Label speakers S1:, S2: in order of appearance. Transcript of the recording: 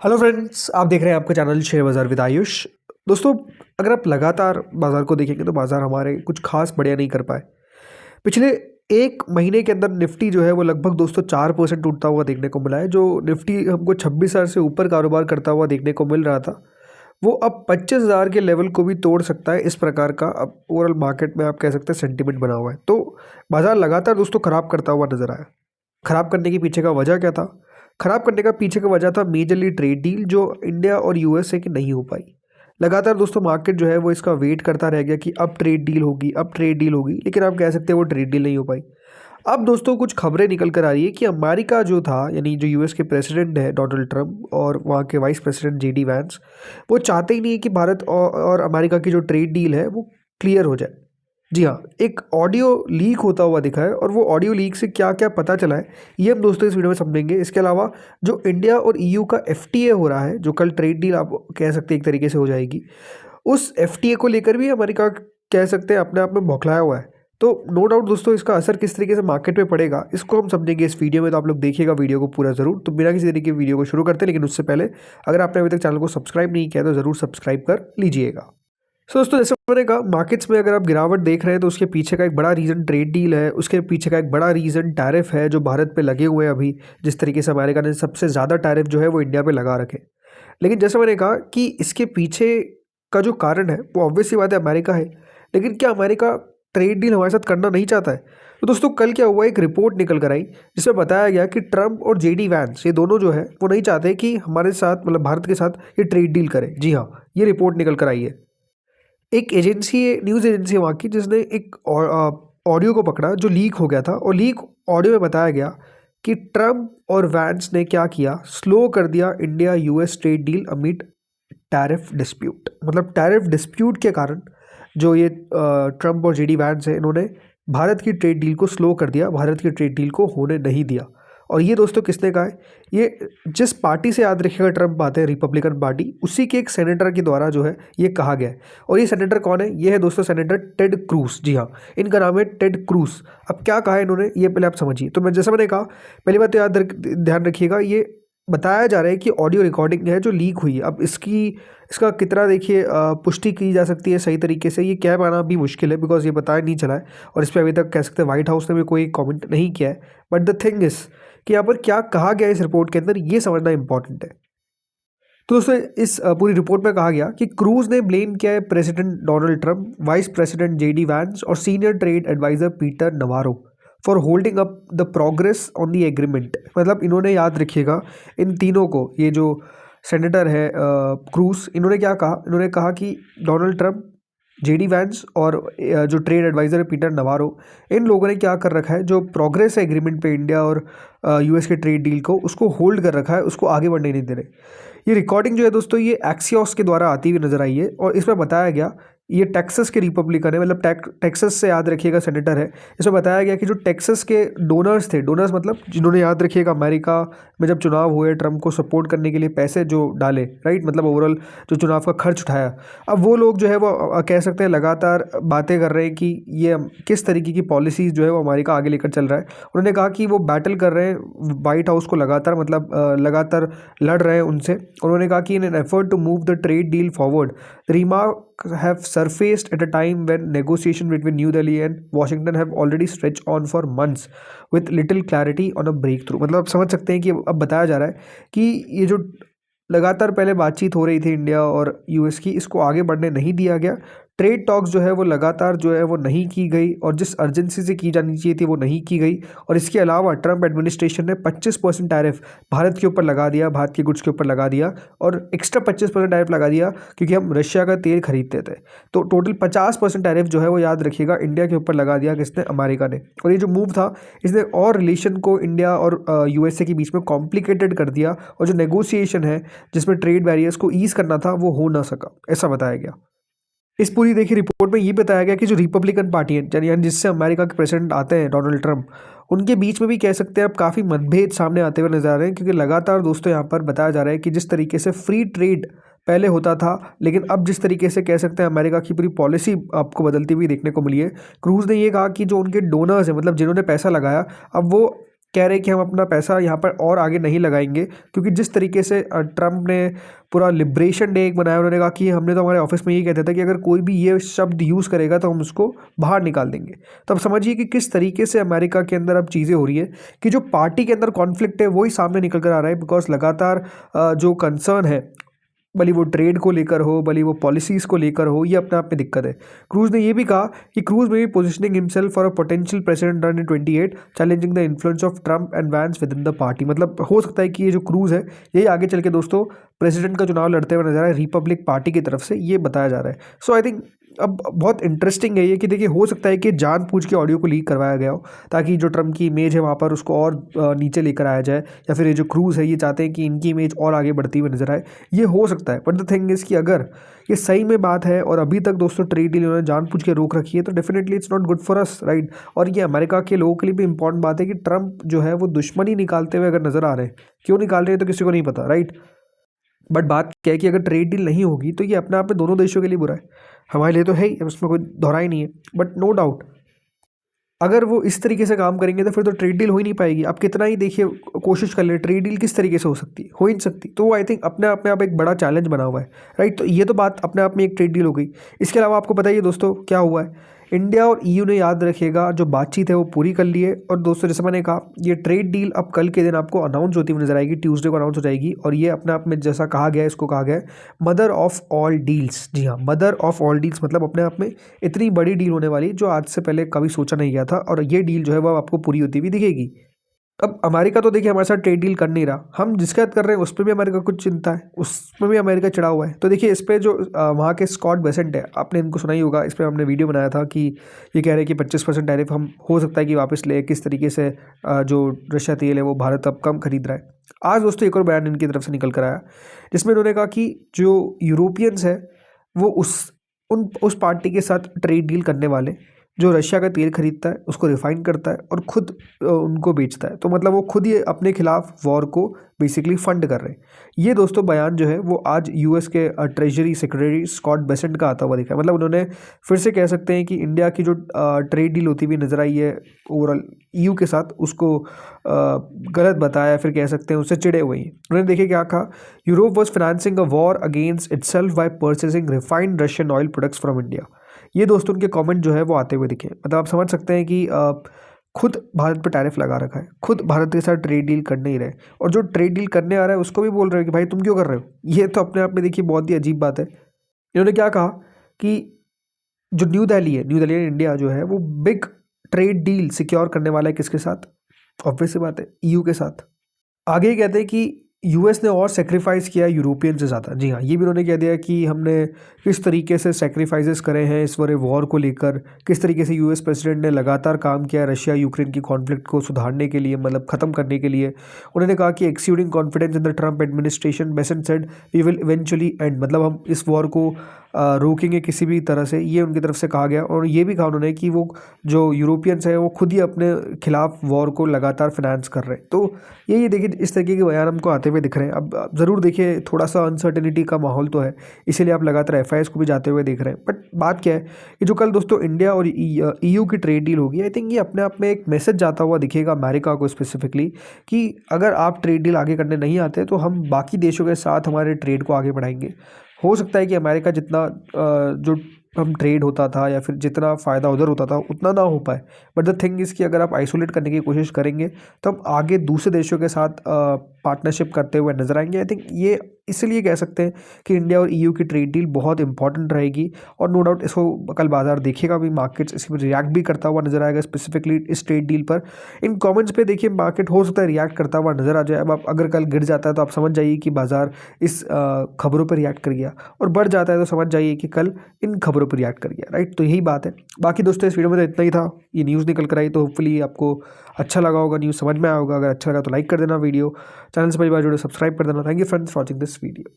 S1: Hello friends, आप देख रहे हैं आपका चैनल शेयर बाज़ार विद आयुष। दोस्तों, अगर आप लगातार बाज़ार को देखेंगे तो बाज़ार हमारे कुछ खास बढ़िया नहीं कर पाए। पिछले एक महीने के अंदर निफ्टी जो है वो लगभग दोस्तों 4% टूटता हुआ देखने को मिला है। जो निफ्टी हमको 26,000 से ऊपर कारोबार करता हुआ देखने को मिल रहा था, वो अब 25,000 के लेवल को भी तोड़ सकता है। इस प्रकार का अब ओवरऑल मार्केट में आप कह सकते हैं सेंटिमेंट बना हुआ है। तो बाज़ार लगातार दोस्तों ख़राब करता हुआ नज़र आया। ख़राब करने के पीछे का वजह क्या था? ख़राब करने का पीछे का वजह था मेजरली ट्रेड डील जो इंडिया और यूएसए की नहीं हो पाई। लगातार दोस्तों मार्केट जो है वो इसका वेट करता रह गया कि अब ट्रेड डील होगी, अब ट्रेड डील होगी, लेकिन आप कह सकते हैं वो ट्रेड डील नहीं हो पाई। अब दोस्तों कुछ खबरें निकल कर आ रही है कि अमेरिका जो था, यानी जो यूएस के प्रेसिडेंट है डोनाल्ड ट्रंप और वहाँ के वाइस प्रेसिडेंट जेडी वैंस, वो चाहते ही नहीं है कि भारत और अमेरिका की जो ट्रेड डील है वो क्लियर हो जाए। जी हाँ, एक ऑडियो लीक होता हुआ दिखा है और वो ऑडियो लीक से क्या क्या पता चला है ये हम दोस्तों इस वीडियो में समझेंगे। इसके अलावा जो इंडिया और ईयू का एफटीए हो रहा है, जो कल ट्रेड डील आप कह सकते हैं एक तरीके से हो जाएगी, उस एफटीए को लेकर भी अमेरिका कह सकते हैं अपने आप में बौखलाया हुआ है। तो नो डाउट दोस्तों इसका असर किस तरीके से मार्केट पे पड़ेगा इसको हम समझेंगे इस वीडियो में। तो आप लोग देखिएगा वीडियो को पूरा ज़रूर। तो बिना किसी तरीके की वीडियो को शुरू करते हैं, लेकिन उससे पहले अगर आपने अभी तक चैनल को सब्सक्राइब नहीं किया तो ज़रूर सब्सक्राइब कर लीजिएगा। सो दोस्तों, जैसे मैंने कहा, मार्केट्स में अगर आप गिरावट देख रहे हैं तो उसके पीछे का एक बड़ा रीज़न ट्रेड डील है। उसके पीछे का एक बड़ा रीज़न टैरिफ है जो भारत पे लगे हुए हैं अभी। जिस तरीके से अमेरिका ने सबसे ज़्यादा टैरिफ जो है वो इंडिया पे लगा रखे। लेकिन जैसे मैंने कहा कि इसके पीछे का जो कारण है वो ऑब्वियस सी बात है अमेरिका है। लेकिन क्या अमेरिका ट्रेड डील हमारे साथ करना नहीं चाहता है? तो दोस्तों कल क्या हुआ, एक रिपोर्ट निकल कर आई जिसमें बताया गया कि ट्रंप और जेडी वैंस, ये दोनों जो है वो नहीं चाहते कि हमारे साथ, मतलब भारत के साथ, ये ट्रेड डील करे। जी हाँ, ये रिपोर्ट निकल कर आई है। एक एजेंसी है, न्यूज़ एजेंसी है वहाँ की, जिसने एक ऑडियो को पकड़ा जो लीक हो गया था। और लीक ऑडियो में बताया गया कि ट्रम्प और वैंस ने क्या किया, स्लो कर दिया इंडिया यूएस ट्रेड डील अमिट टैरिफ डिस्प्यूट। मतलब टैरिफ डिस्प्यूट के कारण जो ये ट्रम्प और जेडी वैंस है, इन्होंने भारत की ट्रेड डील को स्लो कर दिया, भारत की ट्रेड डील को होने नहीं दिया। और ये दोस्तों किसने कहा है? ये जिस पार्टी से याद रखिएगा ट्रम्प आते हैं, रिपब्लिकन पार्टी, उसी के एक सेनेटर के द्वारा जो है ये कहा गया है। और ये सेनेटर कौन है? ये है दोस्तों सेनेटर टेड क्रूज। जी हाँ, इनका नाम है टेड क्रूज। अब क्या कहा है इन्होंने ये पहले आप समझिए। तो जैसा मैंने कहा, पहली बात तो ध्यान रखिएगा, ये बताया जा रहा है कि ऑडियो रिकॉर्डिंग है जो लीक हुई है। अब इसका कितना देखिए पुष्टि की जा सकती है सही तरीके से, ये कह पाना भी मुश्किल है, बिकॉज ये बताया नहीं चला है। और इस पर अभी तक कह सकते हैं व्हाइट हाउस ने भी कोई कमेंट नहीं किया है। बट द थिंग इज कि यहाँ पर क्या कहा गया इस रिपोर्ट के अंदर, ये समझना इंपॉर्टेंट है। तो दोस्तों इस पूरी रिपोर्ट में कहा गया कि क्रूज ने ब्लेम किया है president Donald Trump, vice president JD Vance और senior trade adviser Peter Navarro for holding up the progress on the agreement. मतलब इन्होंने, याद रखिएगा, इन तीनों को, ये जो सेनेटर है क्रूज, इन्होंने क्या कहा? इन्होंने कहा कि डोनाल्ड ट्रंप, जेडी वैंस और जो ट्रेड एडवाइज़र है पीटर नवारो, इन लोगों ने क्या कर रखा है, जो प्रोग्रेस है एग्रीमेंट पे इंडिया और यूएस के ट्रेड डील को, उसको होल्ड कर रखा है, उसको आगे बढ़ने नहीं दे रहे। ये रिकॉर्डिंग जो है दोस्तों ये एक्सियोस के द्वारा आती हुई नजर आई है। और इसमें बताया गया, ये टेक्सास के रिपब्लिकन है, मतलब टेक्सास से, याद रखिएगा, सेनेटर है। इसमें बताया गया कि जो टेक्सास के डोनर्स थे, डोनर्स मतलब जिन्होंने, याद रखिएगा, अमेरिका में जब चुनाव हुए ट्रंप को सपोर्ट करने के लिए पैसे जो डाले, राइट, मतलब ओवरऑल जो चुनाव का खर्च उठाया, अब वो लोग जो है वो कह सकते हैं लगातार बातें कर रहे हैं कि ये किस तरीके की पॉलिसीज़ जो है वो अमेरिका आगे लेकर चल रहा है। उन्होंने कहा कि वो बैटल कर रहे हैं वाइट हाउस को लगातार, मतलब लगातार लड़ रहे हैं उनसे। उन्होंने कहा कि in an effort to move the trade deal forward, remark have surfaced at a time when negotiation between new Delhi and Washington have already stretch on for months with little clarity on a breakthrough. मतलब आप समझ सकते हैं कि अब बताया जा रहा है कि ये जो लगातार पहले बातचीत हो रही थी इंडिया और यूएस की, इसको आगे बढ़ने नहीं दिया गया। ट्रेड टॉक्स जो है वो लगातार जो है वो नहीं की गई, और जिस अर्जेंसी से की जानी चाहिए थी वो नहीं की गई। और इसके अलावा ट्रंप एडमिनिस्ट्रेशन ने 25% टैरिफ भारत के ऊपर लगा दिया, भारत के गुड्स के ऊपर लगा दिया, और एक्स्ट्रा 25% टैरिफ लगा दिया क्योंकि हम रशिया का तेल खरीदते थे। तो टोटल 50% टैरिफ जो है वो, याद रखिएगा, इंडिया के ऊपर लगा दिया किसने? अमेरिका ने। और ये जो मूव था इसने और रिलेशन को इंडिया और यूएसए के बीच में कॉम्प्लिकेटेड कर दिया, और जो नेगोशिएशन है जिसमें ट्रेड बैरियर्स को ईज करना था वो हो ना सका, ऐसा बताया गया। इस पूरी देखिए रिपोर्ट में ये बताया गया कि जो रिपब्लिकन पार्टी है, यानी जिससे अमेरिका के प्रेसिडेंट आते हैं डोनाल्ड ट्रंप, उनके बीच में भी कह सकते हैं अब काफ़ी मतभेद सामने आते हुए नजर आ रहे हैं। क्योंकि लगातार दोस्तों यहाँ पर बताया जा रहा है कि जिस तरीके से फ्री ट्रेड पहले होता था, लेकिन अब जिस तरीके से कह सकते हैं अमेरिका की पूरी पॉलिसी आपको बदलती हुई देखने को मिली है। क्रूज ने ये कहा कि जो उनके डोनर्स हैं, मतलब जिन्होंने पैसा लगाया, अब वो कह रहे हैं कि हम अपना पैसा यहाँ पर और आगे नहीं लगाएंगे, क्योंकि जिस तरीके से ट्रम्प ने पूरा लिबरेशन डे एक बनाया, उन्होंने कहा कि हमने तो हमारे ऑफिस में ये कहते थे कि अगर कोई भी ये शब्द यूज़ करेगा तो हम उसको बाहर निकाल देंगे। तो अब समझिए कि किस तरीके से अमेरिका के अंदर अब चीज़ें हो रही है कि जो पार्टी के अंदर कॉन्फ्लिक्ट है वही सामने निकल कर आ रहा है, बिकॉज लगातार जो कंसर्न है, भले वो ट्रेड को लेकर हो, भले वो पॉलिसीज़ को लेकर हो, ये अपने आप में दिक्कत है। क्रूज ने ये भी कहा कि क्रूज में भी positioning himself for a potential president run in 28, challenging the influence of Trump and Vance within the party. मतलब हो सकता है कि ये जो क्रूज है यही आगे चल के दोस्तों प्रेसिडेंट का चुनाव लड़ते हुए नजर आ रहा है रिपब्लिक पार्टी की तरफ से, ये बताया जा रहा है। सो आई थिंक अब बहुत इंटरेस्टिंग है ये कि देखिए हो सकता है कि जानबूझ के ऑडियो को लीक करवाया गया हो ताकि जो ट्रम्प की इमेज है वहाँ पर उसको और नीचे लेकर आया जाए, या फिर ये जो क्रूज है ये चाहते हैं कि इनकी इमेज और आगे बढ़ती हुई नजर आए, ये हो सकता है। बट द थिंग इज़ कि अगर ये सही में बात है और अभी तक दोस्तों ट्रेड डील उन्होंने जानबूझ के रोक रखी है तो definitely it's not good for us, right. और ये अमेरिका के लोगों के लिए भी इंपॉर्टेंट बात है कि ट्रम्प जो है वो दुश्मनी निकालते हुए अगर नजर आ रहे हैं, क्यों निकाल रहे हैं तो किसी को नहीं पता, राइट। बट बात क्या है कि अगर ट्रेड डील नहीं होगी तो ये अपने आप में दोनों देशों के लिए बुरा है, हमारे लिए तो है ही, उसमें कोई दोहरा ही नहीं है। बट नो डाउट अगर वो इस तरीके से काम करेंगे तो फिर तो ट्रेड डील हो ही नहीं पाएगी। आप कितना ही देखिए कोशिश कर ले, ट्रेड डील किस तरीके से हो सकती है, हो ही नहीं सकती। तो वो आई थिंक अपने आप में आप एक बड़ा चैलेंज बना हुआ है, राइट। तो ये तो बात अपने आप में एक ट्रेड डील हो गई। इसके अलावा आपको बताइए दोस्तों क्या हुआ है, इंडिया और ईयू ने याद रखिएगा जो बातचीत है वो पूरी कर ली है। और दोस्तों जैसे मैंने कहा ये ट्रेड डील अब कल के दिन आपको अनाउंस होती हुई नजर आएगी, ट्यूसडे को अनाउंस हो जाएगी। और ये अपने आप में जैसा कहा गया है, इसको कहा गया है मदर ऑफ ऑल डील्स। जी हाँ, मदर ऑफ ऑल डील्स, मतलब अपने आप में इतनी बड़ी डील होने वाली जो आज से पहले कभी सोचा नहीं गया था, और ये डील जो है वो आपको पूरी होती हुई दिखेगी। अब अमेरिका तो देखिए हमारे साथ ट्रेड डील कर नहीं रहा, हम जिसके साथ कर रहे हैं उस पर भी अमेरिका कुछ चिंता है, उसमें भी अमेरिका चिढ़ा हुआ है। तो देखिए इस पर जो वहाँ के स्कॉट बेसेंट है, आपने इनको सुना ही होगा, इस पर हमने वीडियो बनाया था कि ये कह रहे हैं कि 25% टैरिफ हम हो सकता है कि वापस ले, किस तरीके से जो रशिया तेल है वो भारत अब कम खरीद रहा है। आज दोस्तों एक और बयान इनकी तरफ से निकल कर आया जिसमें उन्होंने कहा कि जो यूरोपियंस है वो उस पार्टी के साथ ट्रेड डील करने वाले जो रशिया का तेल खरीदता है उसको रिफाइन करता है और खुद उनको बेचता है, तो मतलब वो खुद ही अपने खिलाफ वॉर को बेसिकली फंड कर रहे हैं। ये दोस्तों बयान जो है वो आज यूएस के ट्रेजरी सेक्रेटरी स्कॉट बेसेंट का आता हुआ दिखा है। मतलब उन्होंने फिर से कह सकते हैं कि इंडिया की जो ट्रेड डील होती हुई नजर आई है ओवरऑल ईयू के साथ, उसको गलत बताया, फिर कह सकते हैं उससे चिड़े हुए हैं। उन्होंने देखिए क्या कहा, Europe was financing a war against itself by purchasing refined Russian oil products from India. ये दोस्तों उनके कमेंट जो है वो आते हुए दिखे। मतलब आप समझ सकते हैं कि खुद भारत पर टैरिफ लगा रखा है, खुद भारत के साथ ट्रेड डील करने ही रहे, और जो ट्रेड डील करने आ रहा है उसको भी बोल रहे हो कि भाई तुम क्यों कर रहे हो। ये तो अपने आप में देखिए बहुत ही अजीब बात है। इन्होंने क्या कहा कि जो न्यू दिल्ली एंड इंडिया जो है वो बिग ट्रेड डील सिक्योर करने वाला है किसके साथ, ऑब्वियस सी बात है ईयू के साथ। आगे ही कहते हैं कि यूएस ने और सेक्रीफाइस किया यूरोपियन से ज़्यादा। जी हाँ, ये भी उन्होंने कह दिया कि हमने किस तरीके से सेक्रीफाइसेस करे हैं इस वाले वॉर को लेकर, किस तरीके से यूएस प्रेसिडेंट ने लगातार काम किया रशिया यूक्रेन की कॉन्फ्लिक्ट को सुधारने के लिए, मतलब ख़त्म करने के लिए। उन्होंने कहा कि exceeding confidence in the Trump administration, Bessent said we will eventually end, मतलब हम इस वॉर को रोकेंगे किसी भी तरह से, ये उनकी तरफ से कहा गया। और ये भी कहा उन्होंने कि वो जो यूरोपियंस है वो खुद ही अपने खिलाफ वॉर को लगातार फिनेंस कर रहे हैं। तो ये देखिए इस तरीके के बयान हमको आते हुए दिख रहे हैं। अब ज़रूर देखिए थोड़ा सा अनसर्टेनिटी का माहौल तो है, इसीलिए आप लगातार एफआईएस को भी जाते हुए देख रहे हैं। बट बात क्या है कि जो कल दोस्तों इंडिया और ईयू की ट्रेड डील होगी, आई थिंक ये अपने आप में एक मैसेज जाता हुआ दिखेगा अमेरिका को स्पेसिफिकली कि अगर आप ट्रेड डील आगे करने नहीं आते तो हम बाकी देशों के साथ हमारे ट्रेड को आगे बढ़ाएंगे। हो सकता है कि अमेरिका जितना जो हम ट्रेड होता था या फिर जितना फ़ायदा उधर होता था उतना ना हो पाए, बट द थिंग इज़ कि अगर आप आइसोलेट करने की कोशिश करेंगे तो हम आगे दूसरे देशों के साथ पार्टनरशिप करते हुए नजर आएंगे। आई थिंक ये इसलिए कह सकते हैं कि इंडिया और ईयू की ट्रेड डील बहुत इंपॉर्टेंट रहेगी, और नो डाउट इसको कल बाजार देखेगा भी, मार्केट्स इस पर रिएक्ट भी करता हुआ नजर आएगा स्पेसिफिकली इस ट्रेड डील पर। इन कमेंट्स पे देखिए मार्केट हो सकता है रिएक्ट करता हुआ नजर आ जाए। अब आप अगर कल गिर जाता है तो आप समझ जाइए कि बाजार इस खबरों पर रिएक्ट कर गया, और बढ़ जाता है तो समझ जाइए कि कल इन खबरों पर रिएक्ट कर गया, राइट। तो यही बात है। बाकी दोस्तों इस वीडियो में तो इतना ही था, ये न्यूज़ निकल कर आई तो होपफुली आपको अच्छा लगा होगा, न्यूज़ समझ में आया होगा। अगर अच्छा लगा तो लाइक कर देना वीडियो, चैनल से पहली बार जुड़े सब्सक्राइब कर देना। Thank you friends for watching this video.